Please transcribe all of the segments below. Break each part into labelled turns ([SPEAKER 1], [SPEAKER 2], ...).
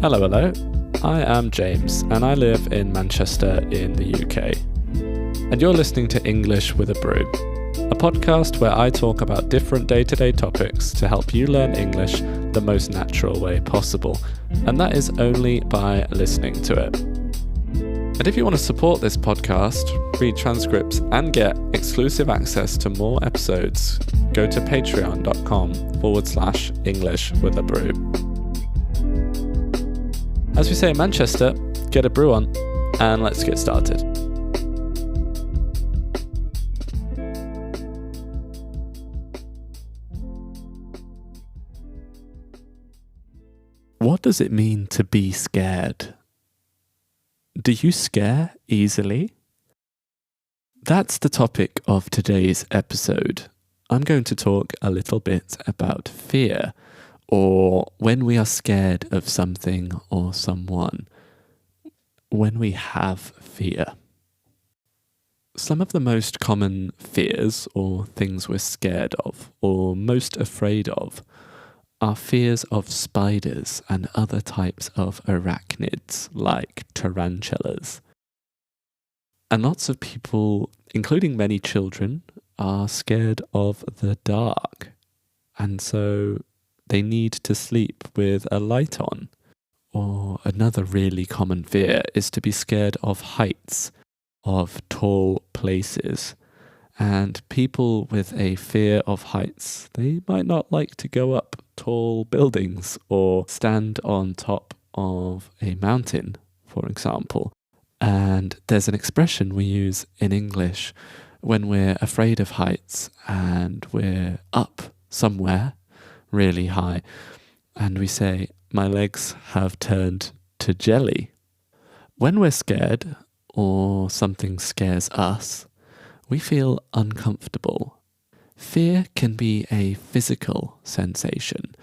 [SPEAKER 1] Hello, hello. I am James, and I live in Manchester in the UK. And you're listening to English with a Brew, a podcast where I talk about different day-to-day topics to help you learn English the most natural way possible, and that is only by listening to it. And if you want to support this podcast, read transcripts, and get exclusive access to more episodes, go to patreon.com/English with a Brew. As we say in Manchester, get a brew on, and let's get started. What does it mean to be scared? Do you scare easily? That's the topic of today's episode. I'm going to talk a little bit about fear, or when we are scared of something or someone, when we have fear. Some of the most common fears or things we're scared of or most afraid of are fears of spiders and other types of arachnids like tarantulas. And lots of people, including many children, are scared of the dark, and so they need to sleep with a light on. Or another really common fear is to be scared of heights, of tall places. And people with a fear of heights, they might not like to go up tall buildings or stand on top of a mountain, for example. And there's an expression we use in English when we're afraid of heights and we're up somewhere really high, and we say, "My legs have turned to jelly." When we're scared or something scares us, we feel uncomfortable. Fear can be a physical sensation.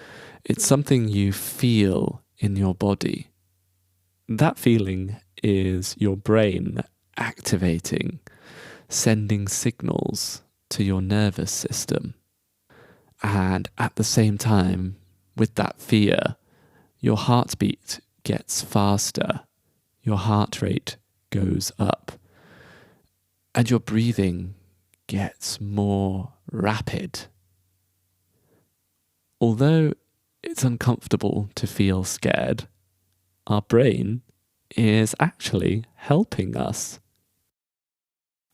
[SPEAKER 1] It's something you feel in your body. That feeling is your brain activating, sending signals to your nervous system. And at the same time, with that fear, your heartbeat gets faster, your heart rate goes up, and your breathing gets more rapid. Although it's uncomfortable to feel scared, our brain is actually helping us.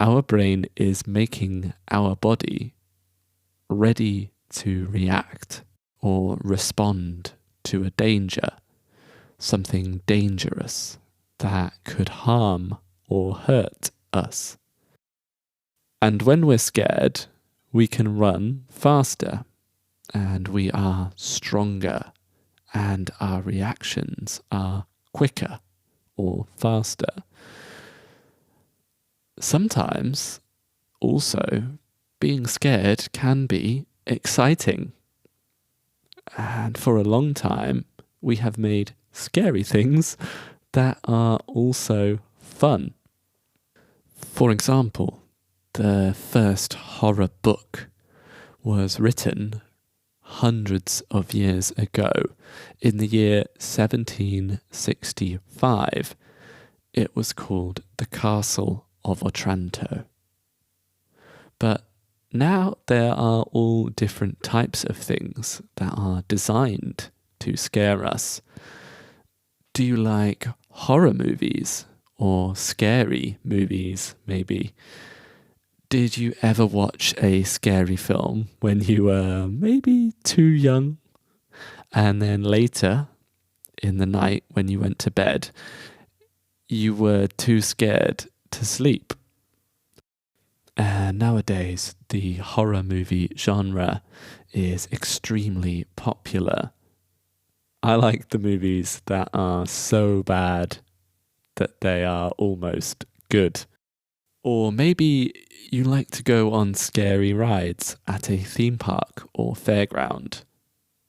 [SPEAKER 1] Our brain is making our body ready to react or respond to a danger, something dangerous that could harm or hurt us. And when we're scared, we can run faster, and we are stronger, and our reactions are quicker or faster. Sometimes, also, being scared can be exciting. And for a long time, we have made scary things that are also fun. For example, the first horror book was written hundreds of years ago, in the year 1765. It was called The Castle of Otranto. But now there are all different types of things that are designed to scare us. Do you like horror movies or scary movies, maybe? Did you ever watch a scary film when you were maybe too young? And then later, in the night when you went to bed, you were too scared to sleep? And nowadays, the horror movie genre is extremely popular. I like the movies that are so bad that they are almost good. Or maybe you like to go on scary rides at a theme park or fairground.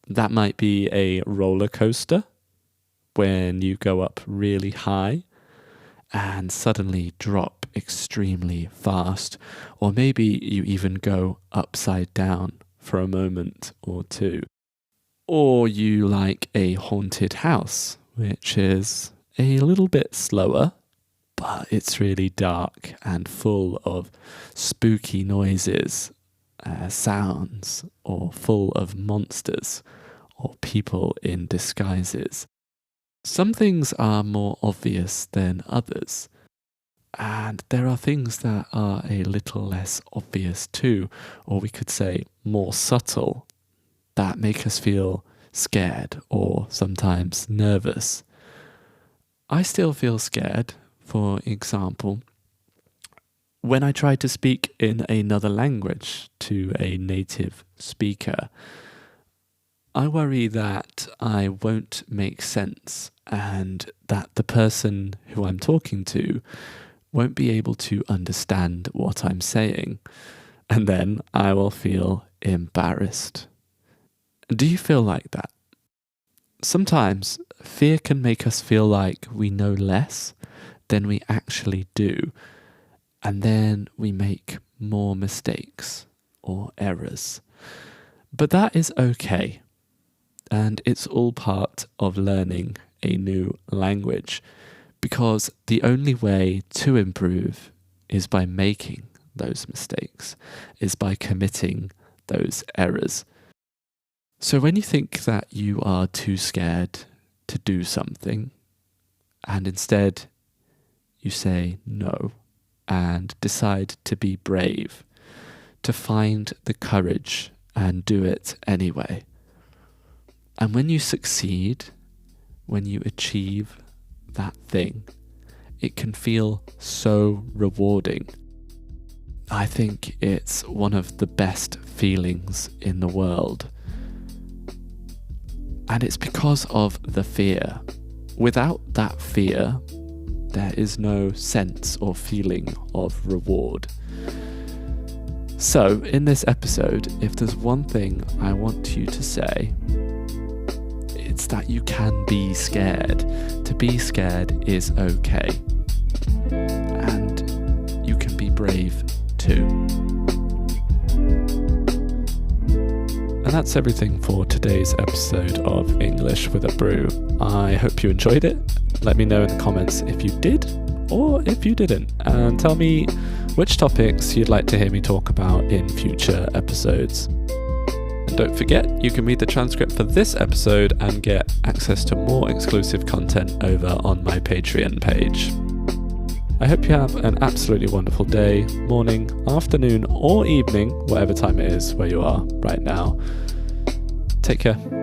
[SPEAKER 1] That might be a roller coaster when you go up really high and suddenly drop extremely fast, or maybe you even go upside down for a moment or two. Or you like a haunted house which is a little bit slower, but it's really dark and full of spooky noises, sounds, or full of monsters or people in disguises. Some things are more obvious than others, and there are things that are a little less obvious too, or we could say more subtle, that make us feel scared or sometimes nervous. I still feel scared, for example, when I try to speak in another language to a native speaker. I worry that I won't make sense and that the person who I'm talking to won't be able to understand what I'm saying, and then I will feel embarrassed. Do you feel like that? Sometimes fear can make us feel like we know less than we actually do, and then we make more mistakes or errors. But that is okay, and it's all part of learning a new language, because the only way to improve is by making those mistakes, is by committing those errors. So when you think that you are too scared to do something, and instead you say no and decide to be brave, to find the courage and do it anyway. And when you succeed, when you achieve that thing, it can feel so rewarding. I think it's one of the best feelings in the world. And it's because of the fear. Without that fear, there is no sense or feeling of reward. So, in this episode, if there's one thing I want you to say, it's that you can be scared. To be scared is okay. And you can be brave too. And that's everything for today's episode of English with a Brew. I hope you enjoyed it. Let me know in the comments if you did or if you didn't. And tell me which topics you'd like to hear me talk about in future episodes. And don't forget, you can read the transcript for this episode and get access to more exclusive content over on my Patreon page. I hope you have an absolutely wonderful day, morning, afternoon, or evening, whatever time it is where you are right now. Take care.